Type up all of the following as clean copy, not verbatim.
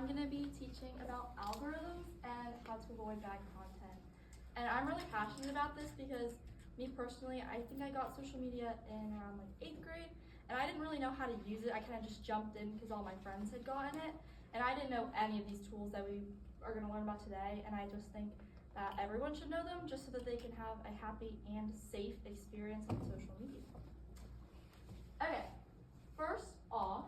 I'm going to be teaching about algorithms and how to avoid bad content. And I'm really passionate about this because me personally, I think I got social media in around like 8th grade, and I didn't really know how to use it. I kind of just jumped in because all my friends had gotten it, and I didn't know any of these tools that we are going to learn about today, and I just think that everyone should know them just so that they can have a happy and safe experience on social media. Okay, first off,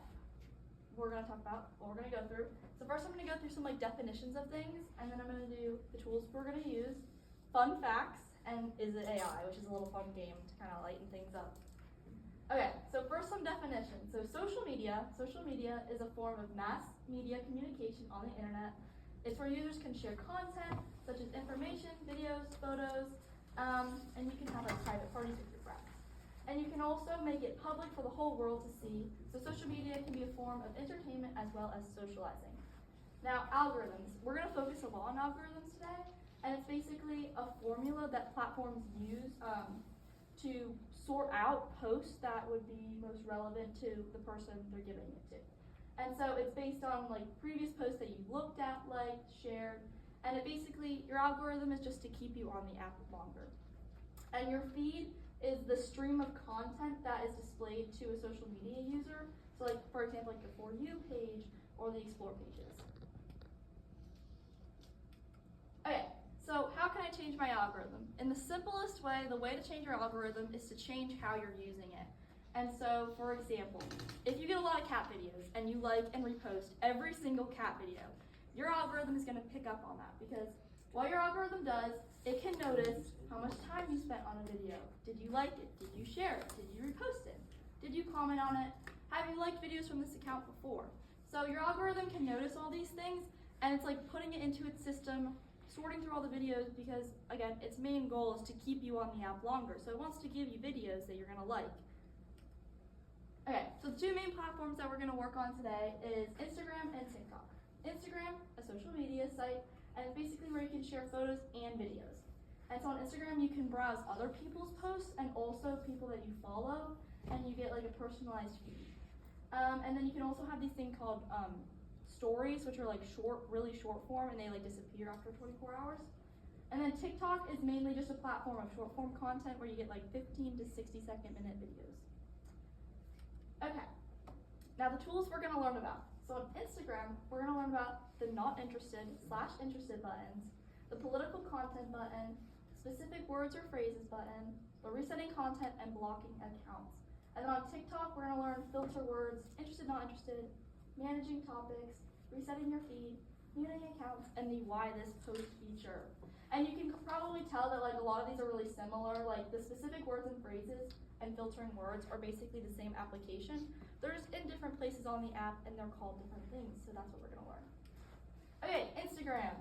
we're going to talk about what we're going to go through. So first I'm going to go through some like definitions of things, and then I'm going to do the tools we're going to use, fun facts, and is it AI, which is a little fun game to kind of lighten things up. Okay, so first some definitions. So social media is a form of mass media communication on the internet. It's where users can share content such as information, videos, photos, and you can have like private parties with your friends. And you can also make it public for the whole world to see. So social media can be a form of entertainment as well as socializing. Now, algorithms. We're going to focus a lot on algorithms today, and it's basically a formula that platforms use to sort out posts that would be most relevant to the person they're giving it to. And so it's based on like previous posts that you looked at, liked, shared, and it basically, your algorithm is just to keep you on the app longer. And your feed is the stream of content that is displayed to a social media user. So like, for example, like the For You page or the Explore pages. Okay, so how can I change my algorithm? In the simplest way, the way to change your algorithm is to change how you're using it. And so, for example, if you get a lot of cat videos and you like and repost every single cat video, your algorithm is going to pick up on that because what your algorithm does, it can notice how much time you spent on a video. Did you like it? Did you share it? Did you repost it? Did you comment on it? Have you liked videos from this account before? So your algorithm can notice all these things, and it's like putting it into its system, sorting through all the videos because, again, its main goal is to keep you on the app longer. So it wants to give you videos that you're going to like. Okay, so the two main platforms that we're going to work on today is Instagram and TikTok. Instagram, a social media site, and it's basically where you can share photos and videos. And so on Instagram, you can browse other people's posts and also people that you follow, and you get like a personalized feed. And then you can also have these things called stories, which are like short, really short form, and they like disappear after 24 hours. And then TikTok is mainly just a platform of short form content where you get like 15 to 60-second-minute videos. Okay, now the tools we're going to learn about. So on Instagram, we're going to learn about the not interested / interested buttons, the political content button, specific words or phrases button, the resetting content, and blocking accounts. And then on TikTok, we're going to learn filter words, interested, not interested, managing topics, resetting your feed, muting accounts, and the why this post feature. And you can probably tell that like a lot of these are really similar, like the specific words and phrases and filtering words are basically the same application. They're just in different places on the app and they're called different things, so that's what we're gonna learn. Okay, Instagram.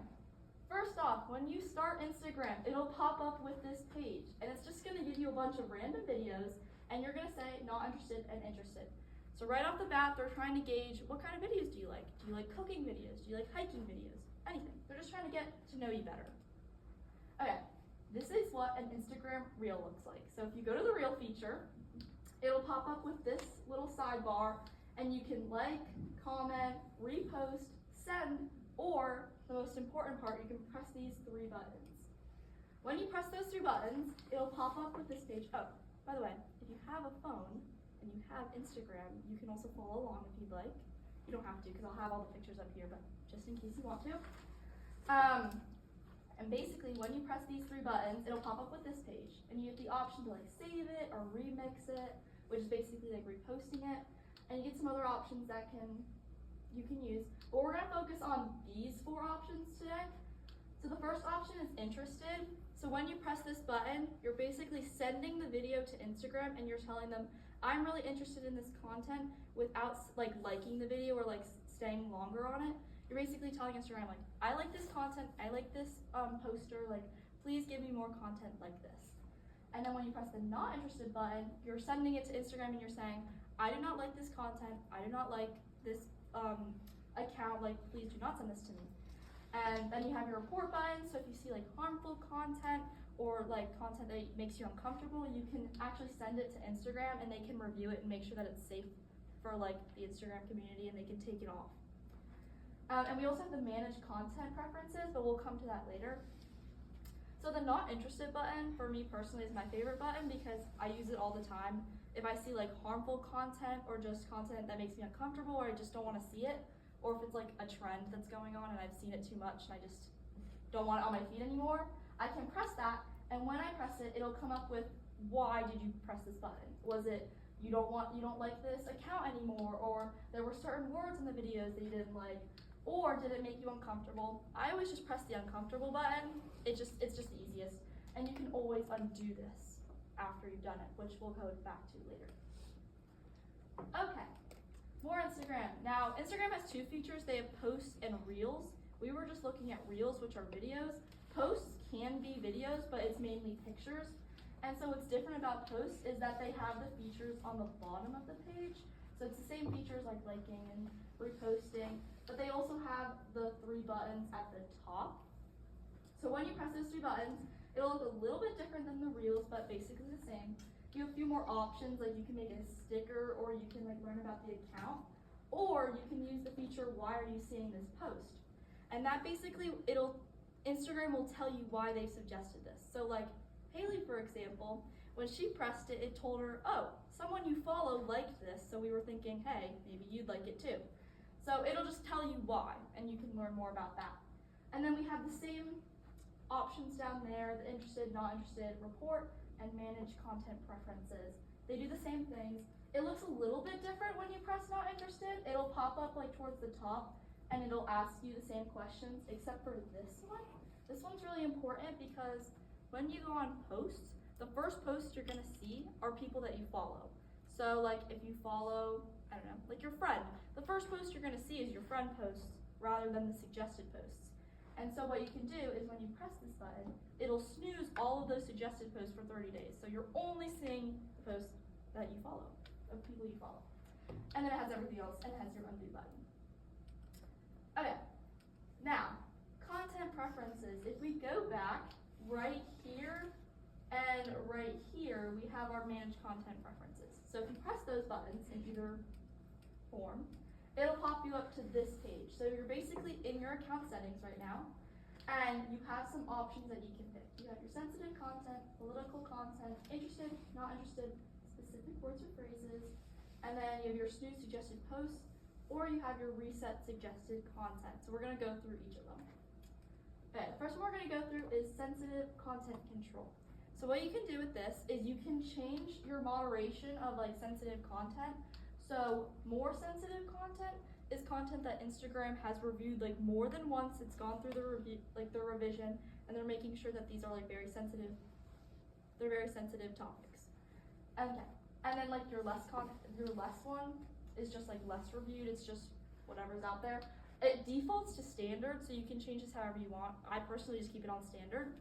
First off, when you start Instagram, it'll pop up with this page, and it's just gonna give you a bunch of random videos, and you're gonna say not interested and interested. So right off the bat, they're trying to gauge what kind of videos do you like? Do you like cooking videos? Do you like hiking videos? Anything. They're just trying to get to know you better. Okay, this is what an Instagram Reel looks like. So if you go to the Reel feature, it'll pop up with this little sidebar, and you can like, comment, repost, send, or the most important part, you can press these 3 buttons. When you press those 3 buttons, it'll pop up with this page. Oh, by the way, if you have a phone and you have Instagram, you can also follow along if you'd like. You don't have to because I'll have all the pictures up here, but just in case you want to. And basically, when you press these 3 buttons, it'll pop up with this page, and you have the option to like save it or remix it, which is basically like reposting it, and you get some other options that you can use. But we're gonna focus on these 4 options today. So the first option is interested. So when you press this button, you're basically sending the video to Instagram, and you're telling them, I'm really interested in this content without like liking the video or like staying longer on it. You're basically telling Instagram like, I like this content, I like this poster, like please give me more content like this. And then when you press the not interested button, you're sending it to Instagram and you're saying, I do not like this content, I do not like this account, like please do not send this to me. And then you have your report button, so if you see like harmful content or like content that makes you uncomfortable, you can actually send it to Instagram and they can review it and make sure that it's safe for like the Instagram community and they can take it off. And we also have the manage content preferences, but we'll come to that later. So the not interested button, for me personally, is my favorite button because I use it all the time. If I see like harmful content or just content that makes me uncomfortable or I just don't want to see it, or if it's like a trend that's going on and I've seen it too much and I just don't want it on my feed anymore, I can press that, and when I press it, it'll come up with why did you press this button? Was it you don't like this account anymore, or there were certain words in the videos that you didn't like, or did it make you uncomfortable? I always just press the uncomfortable button. It's just the easiest, and you can always undo this after you've done it, which we'll go back to later. Okay, more Instagram. Now, Instagram has two features. They have posts and reels. We were just looking at reels, which are videos. Posts can be videos, but it's mainly pictures. And so what's different about posts is that they have the features on the bottom of the page. So it's the same features like liking and reposting, but they also have the 3 buttons at the top. So when you press those 3 buttons, it'll look a little bit different than the reels, but basically the same. You have a few more options, like you can make a sticker, or you can like learn about the account, or you can use the feature, why are you seeing this post? And that basically, Instagram will tell you why they suggested this. So like Haley, for example, when she pressed it, it told her, oh, someone you follow liked this, so we were thinking, hey, maybe you'd like it too. So it'll just tell you why, and you can learn more about that. And then we have the same options down there, the interested, not interested, report, and manage content preferences. They do the same things. It looks a little bit different when you press not interested. It'll pop up like towards the top, and it'll ask you the same questions, except for this one. This one's really important because when you go on posts, the first posts you're gonna see are people that you follow. So like if you follow, I don't know, like your friend, the first post you're gonna see is your friend posts rather than the suggested posts. And so what you can do is when you press this button, it'll snooze all of those suggested posts for 30 days. So you're only seeing the posts that you follow, of people you follow. And then it has everything else, and it has your undo button. Okay, now, content preferences. If we go back right here and right here, we have our manage content preferences. So if you press those buttons in either form, it'll pop you up to this page. So you're basically in your account settings right now, and you have some options that you can pick. You have your sensitive content, political content, interested, not interested, specific words or phrases, and then you have your snooze suggested posts, or you have your reset suggested content. So we're gonna go through each of them. Okay, the first one we're gonna go through is sensitive content control. So what you can do with this is you can change your moderation of like sensitive content. So more sensitive content is content that Instagram has reviewed like more than once. It's gone through the revision, and they're making sure that these are like very sensitive topics. Okay, and then like your less one is just like less reviewed. It's just whatever's out there. It defaults to standard, so you can change this however you want. I personally just keep it on standard.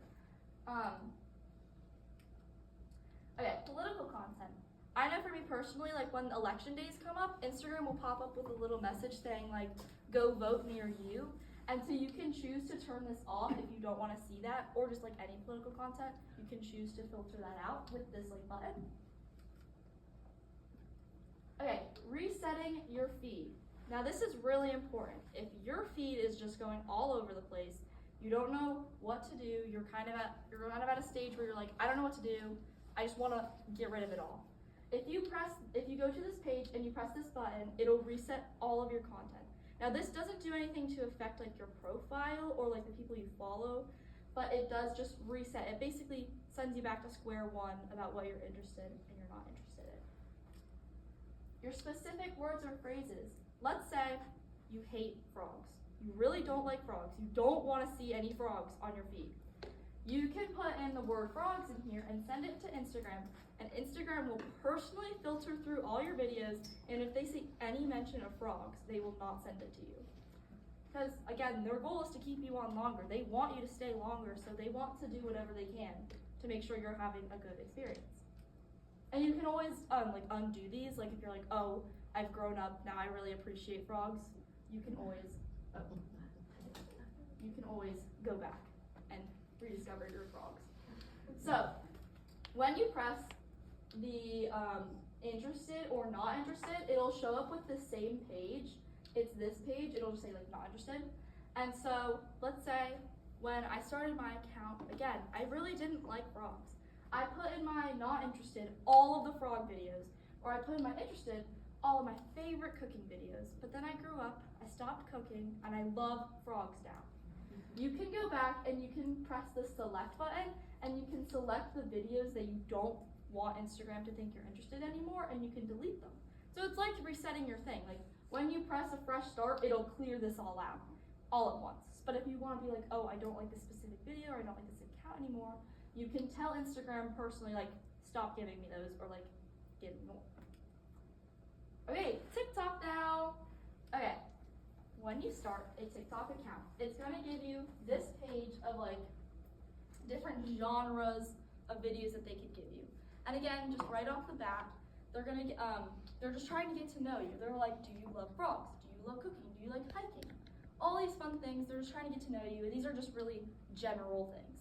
Okay, political content. I know for me personally, like when election days come up, Instagram will pop up with a little message saying like, go vote near you. And so you can choose to turn this off if you don't want to see that, or just like any political content, you can choose to filter that out with this like button. Okay, resetting your feed. Now this is really important. If your feed is just going all over the place, you don't know what to do, you're kind of at a stage where you're like, I don't know what to do, I just want to get rid of it all. If you go to this page and you press this button, it'll reset all of your content. Now this doesn't do anything to affect like your profile or like the people you follow, but it does just reset. It basically sends you back to square one about what you're interested and you're not interested in. Your specific words or phrases. Let's say you hate frogs. You really don't like frogs. You don't want to see any frogs on your feed. You can put in the word frogs in here and send it to Instagram, and Instagram will personally filter through all your videos, and if they see any mention of frogs, they will not send it to you. Because again, their goal is to keep you on longer. They want you to stay longer, so they want to do whatever they can to make sure you're having a good experience. And you can always undo these, like if you're like, oh, I've grown up, now I really appreciate frogs, you can always go back and rediscover your frogs. So when you press the interested or not interested, it'll show up with the same page. it's this page, it'll just say like not interested. And so let's say when I started my account, again, I really didn't like frogs. I put in my not interested all of the frog videos, or I put in my interested all of my favorite cooking videos. But then I grew up, I stopped cooking, and I love frogs now. You can go back and you can press the select button and you can select the videos that you don't want Instagram to think you're interested anymore, and you can delete them. So it's like resetting your thing. Like when you press a fresh start, it'll clear this all out all at once. But if you want to be like, oh, I don't like this specific video, or I don't like this account anymore, you can tell Instagram personally, like, stop giving me those, or like, give me more. Okay, TikTok now. Okay, when you start a TikTok account, it's gonna give you this page of like different genres of videos that they could give you. And again, just right off the bat, they're just trying to get to know you. They're like, do you love frogs? Do you love cooking? Do you like hiking? All these fun things, they're just trying to get to know you. And these are just really general things.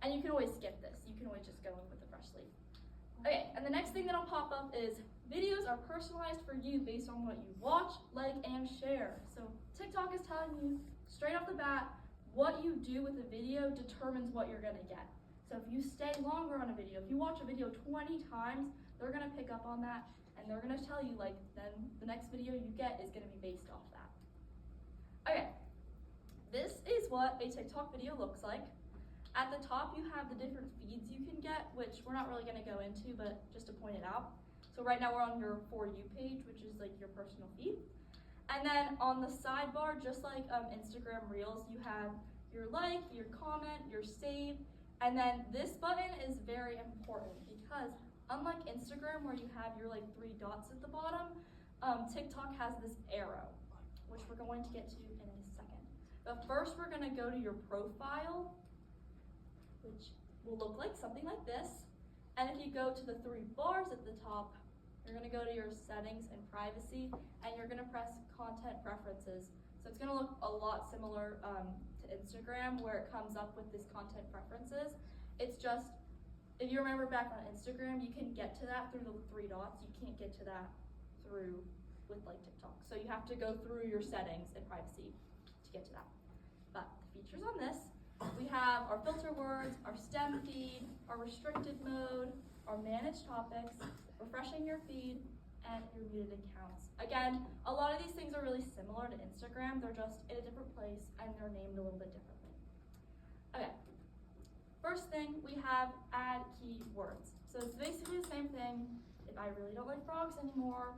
And you can always skip this. You can always just go in with a fresh slate. Okay, and the next thing that'll pop up is videos are personalized for you based on what you watch, like, and share. So TikTok is telling you straight off the bat, what you do with a video determines what you're gonna get. So if you stay longer on a video, if you watch a video 20 times, they're gonna pick up on that, and they're gonna tell you, like, then the next video you get is gonna be based off that. Okay, this is what a TikTok video looks like. At the top, you have the different feeds you can get, which we're not really gonna go into, but just to point it out. So right now we're on your For You page, which is like your personal feed. And then on the sidebar, just like Instagram Reels, you have your like, your comment, your save, and then this button is very important because unlike Instagram where you have your like 3 dots at the bottom, TikTok has this arrow, which we're going to get to in a second. But first we're gonna go to your profile, which will look like something like this. And if you go to the 3 bars at the top, you're gonna go to your settings and privacy, and you're gonna press content preferences. So it's gonna look a lot similar to Instagram, where it comes up with this content preferences. It's just, if you remember back on Instagram, you can get to that through the 3 dots. You can't get to that through with like TikTok. So you have to go through your settings and privacy to get to that. But the features on this, we have our filter words, our stem feed, our restricted mode, our managed topics, refreshing your feed, and your muted accounts. Again, a lot of these things are really similar to Instagram. They're just in a different place and they're named a little bit differently. Okay, first thing we have add keywords. So it's basically the same thing. If I really don't like frogs anymore,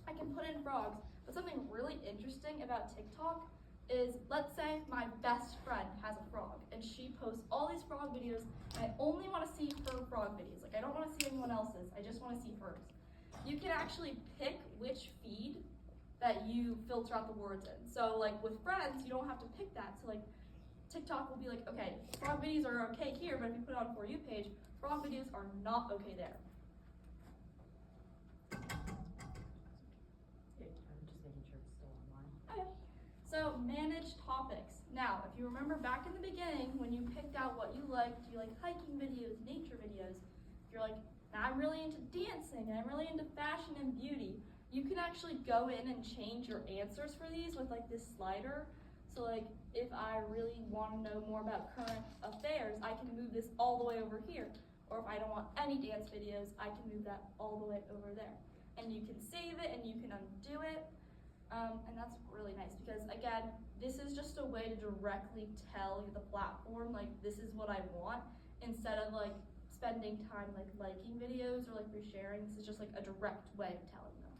I can put in frogs. But something really interesting about TikTok is, let's say my best friend has a frog and she posts all these frog videos and I only want to see her frog videos. Like I don't want to see anyone else's, I just want to see hers. You can actually pick which feed that you filter out the words in. So like with friends, you don't have to pick that. So like TikTok will be like, okay, frog videos are okay here, but if you put it on For You page, frog videos are not okay there. So manage topics. Now, if you remember back in the beginning when you picked out what you liked, you like hiking videos, nature videos, if you're like, I'm really into dancing and I'm really into fashion and beauty, you can actually go in and change your answers for these with like this slider. So like if I really want to know more about current affairs, I can move this all the way over here. Or if I don't want any dance videos, I can move that all the way over there. And you can save it and you can undo it. And that's really nice because again, this is just a way to directly tell the platform like this is what I want, instead of like spending time like liking videos or like resharing. This is just like a direct way of telling them.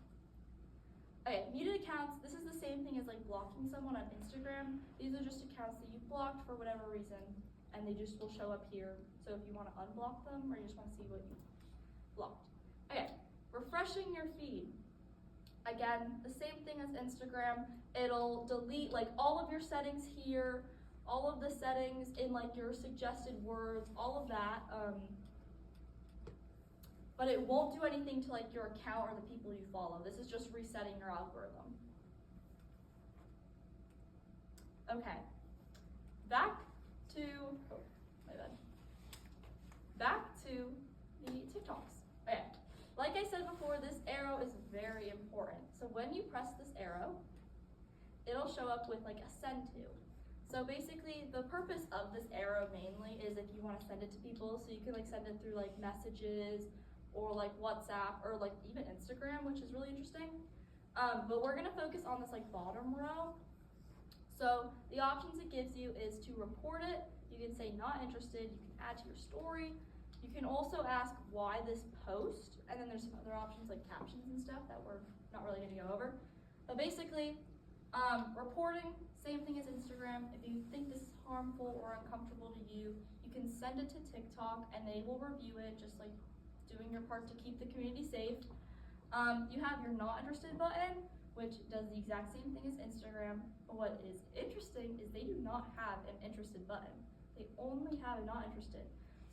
Okay, muted accounts. This is the same thing as like blocking someone on Instagram. These are just accounts that you blocked for whatever reason, and they just will show up here. So if you want to unblock them or you just want to see what you blocked. Okay, refreshing your feed. Again, the same thing as Instagram. It'll delete like all of your settings here, all of the settings in like your suggested words, all of that. But it won't do anything to like your account or the people you follow. This is just resetting your algorithm. Okay, back to the TikToks. Okay. Like I said before, this arrow is very important. So when you press this arrow, it'll show up with like a send to. So basically, the purpose of this arrow mainly is if you want to send it to people, so you can like send it through like messages or like WhatsApp or like even Instagram, which is really interesting. But we're gonna focus on this like bottom row. So the options it gives you is to report it. You can say not interested. You can add to your story. You can also ask why this post, and then there's some other options like captions and stuff that we're not really gonna go over. But basically, reporting, same thing as Instagram. If you think this is harmful or uncomfortable to you, you can send it to TikTok and they will review it, just like doing your part to keep the community safe. You have your not interested button, which does the exact same thing as Instagram. But what is interesting is they do not have an interested button. They only have a not interested.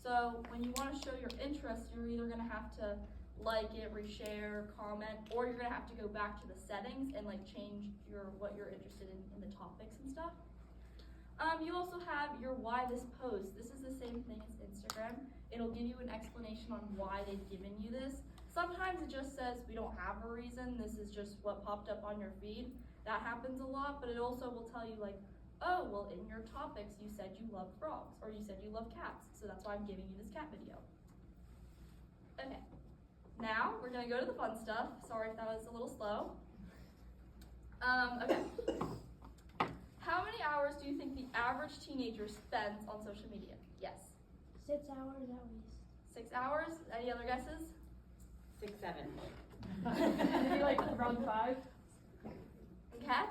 So when you want to show your interest, you're either going to have to like it, reshare, comment, or you're going to have to go back to the settings and like change what you're interested in the topics and stuff. You also have your why this post. This is the same thing as Instagram. It'll give you an explanation on why they've given you this. Sometimes it just says we don't have a reason, this is just what popped up on your feed. That happens a lot, but it also will tell you like, oh, well in your topics you said you love frogs, or you said you love cats, so that's why I'm giving you this cat video. Okay, now we're gonna go to the fun stuff. Sorry if that was a little slow. Okay. How many hours do you think the average teenager spends on social media? Yes. 6 hours at least. 6 hours? Any other guesses? 6, 7. Maybe like around 5. Okay.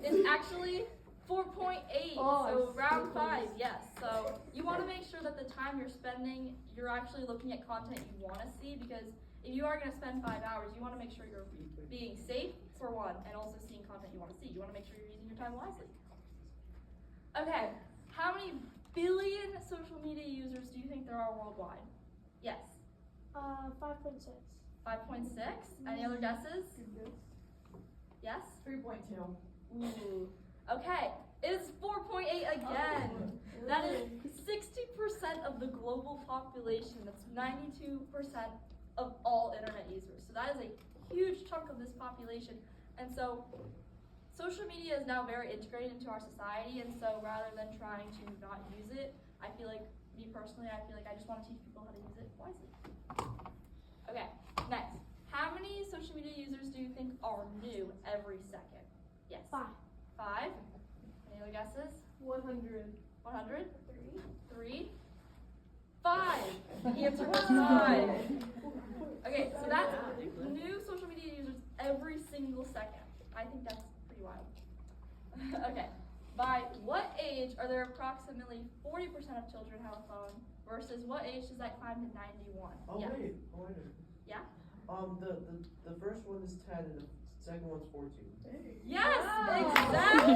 It's actually 4.8, so round 5, yes. So you want to make sure that the time you're spending, you're actually looking at content you want to see, because if you are going to spend 5 hours, you want to make sure you're being safe, for one, and also seeing content you want to see. You want to make sure you're using your time wisely. Okay, how many billion social media users do you think there are worldwide? Yes. 5.6. 5.6. Any other guesses? Yes? 3.2. Ooh. Okay, it is 4.8 again. That is 60% of the global population. That's 92% of all internet users. So that is a huge chunk of this population. And so social media is now very integrated into our society, and so rather than trying to not use it, I feel like, me personally, I feel like I just want to teach people how to use it wisely. Okay, next. How many social media users do you think are new every second? Yes. 5. 5. Any other guesses? 100. 100? 3. 5. The answer is 5. Okay, so that's new social media users every single second. I think that's pretty wild. Okay. By what age are there approximately 40% of children have a phone versus what age does that climb to 91? Oh Yeah. wait. Yeah? The first one is 10 and the second one's 14. Yes, exactly.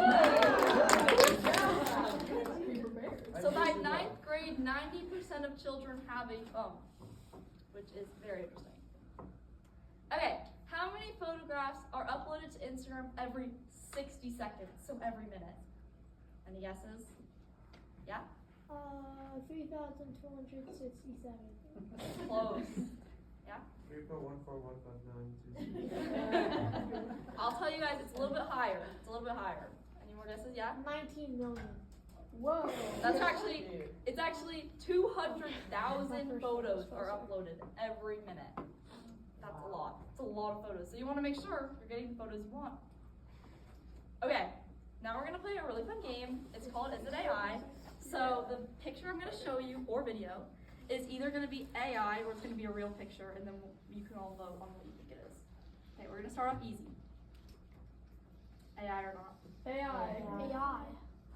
Be prepared. So by 9th grade, 90% of children have a phone, which is very interesting. Okay, how many photographs are uploaded to Instagram every 60 seconds? So every minute. Any guesses? Yeah? 3,267. Close. 3.14159. I'll tell you guys, it's a little bit higher. It's a little bit higher. Any more guesses? Yeah? 19 million. Whoa. That's actually, it's actually 200,000 photos are uploaded every minute. That's a lot. It's a lot of photos. So you want to make sure you're getting the photos you want. Okay, now we're going to play a really fun game. It's called Is It AI? So the picture I'm going to show you, or video, is either going to be AI or it's going to be a real picture, and then you can all vote on what you think it is. Okay, we're going to start off easy. AI or not? AI. AI.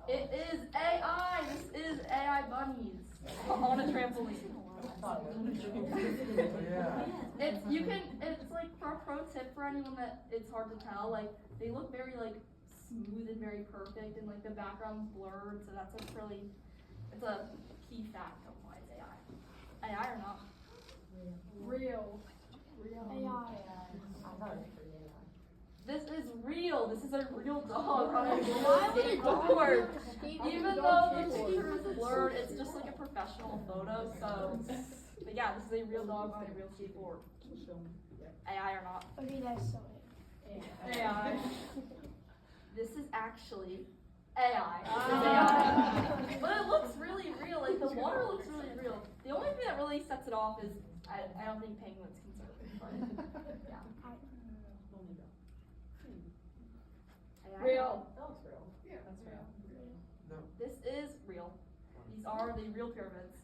It is AI! This is AI bunnies on a trampoline. It's like for a pro tip for anyone that it's hard to tell, like they look very like smooth and very perfect, and like the background's blurred, so that's it's a key fact of why it's AI. AI or not? Real. AI. This is real. This is a real dog on a real Why would a dog skateboard. be on a Even though the picture is blurred, it's just like a professional photo, so. But yeah, this is a real dog on a real skateboard. AI or not? Okay, that's so AI. this is actually AI. This is Ah. AI. But it looks really real. Like the water looks really real. The only thing that really sets it off is I don't think penguins can surf. But yeah. AI. Real. That looks real. Yeah. That's real. This is real. These are the real pyramids.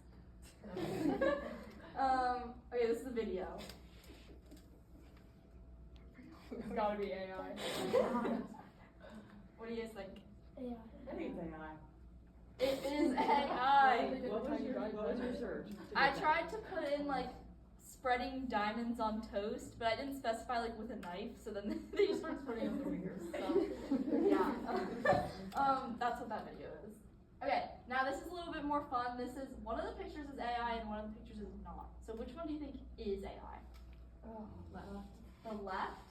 Okay, this is a video. It's gotta be AI. What do you guys think? AI. I think it's AI. It is AI. What was your search? I tried to put in like spreading diamonds on toast, but I didn't specify like with a knife, so then they just started spreading on their fingers. So yeah. That's what that video is. Okay, now this is a little bit more fun. This is one of the pictures is AI and one of the pictures is not. So which one do you think is AI? Oh, The left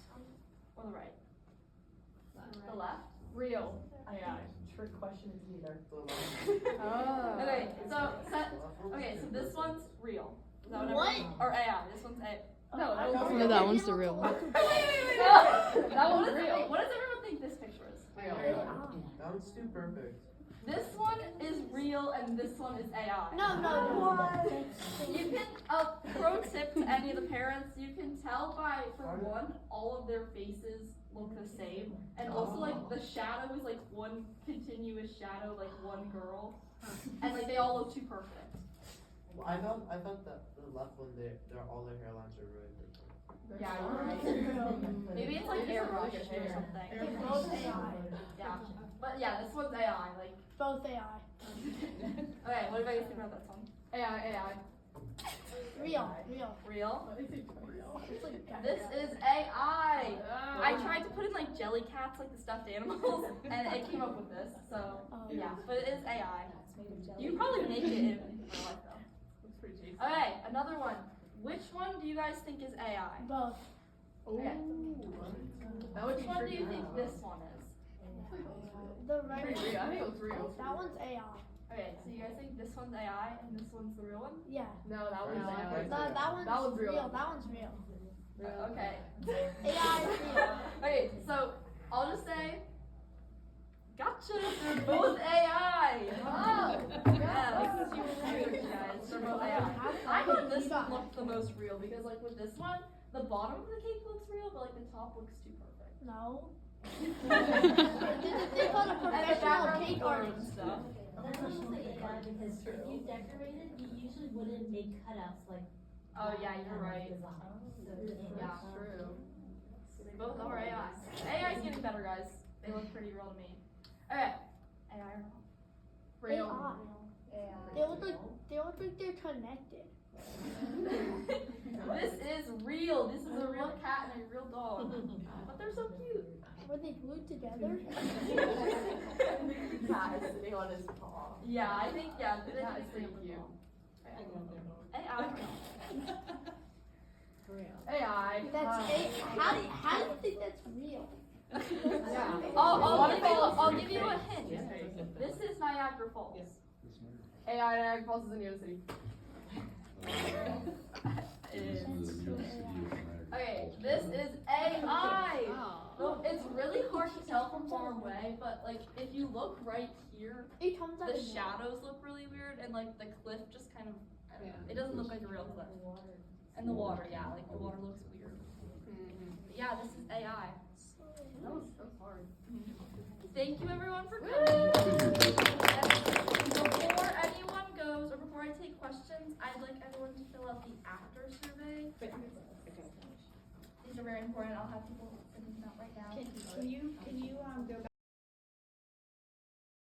or the right? The left. real. AI. Trick question is either. Oh. Okay, so this one's real. Is that What? Or AI. This one's AI. No, that No, one's No, real. that one's the real one. Wait. That one's What does- real. What does everyone think this picture is? That one's too perfect. This one is real and this one is AI. No. You can, pro tip to any of the parents, you can tell by, for one, all of their faces look the same. And also, like, the shadow is, like, one continuous shadow, like, one girl. And, like, they all look too perfect. Well, I thought that the left one, all their hairlines are really different. Yeah, you're right. Maybe it's, like, airbrushed or something. They're both AI. Yeah. But, yeah, this one's AI, like. Both AI. Okay, what do you guys think about that song? AI. Real. Real? It's like This is AI! I tried to put in like jelly cats, like the stuffed animals, and it came up with this. So yeah, but it is AI. You can probably make it in real life though. Looks pretty cheesy. Okay, another one. Which one do you guys think is AI? both. Okay. That would Which be one do tricky. you think this one is? The right Pretty real. I one. think it was real. That one's AI. Okay, so you guys think this one's AI and this one's the real one? Yeah. No, that one's No. AI. That one's That one's real. That one's real. Okay. AI is real. Okay, so I'll just say, gotcha. They're both AI. Oh. Yes, you research, guys. They're both AI. I thought this one looked the most real because, like, with this one, the bottom of the cake looks real, but like the top looks too perfect. No. They call a professional cake artist. and stuff. That's also AI because if you decorated, you usually wouldn't make cutouts like. Oh yeah, you're right. design. So, Yeah. True. They both are AI. AI is getting better, guys. They look pretty real to me. Okay. AI or not? Real. They look like they're connected. This is real. This is a real cat and a real dog. But they're so cute. Were they glued together? Cat is sitting on his paw. Yeah, I think they That is should pretty stay cute. AI. AI. That's how do you think that's real? Yeah. I'll give you a hint. This is Niagara Falls. AI Niagara Falls is in New York City. Okay, this is AI. Well, it's really hard to tell from far away, but like if you look right here, It comes out the of shadows look really weird, and like the cliff just kind of, I don't know, it doesn't look like a real cliff. And the water, yeah, like the water looks weird. But yeah, this is AI. That was hard. Thank you everyone for coming. And before anyone goes, or before I take questions, I'd like everyone to fill out the after survey. These are very important. I'll have people send them out right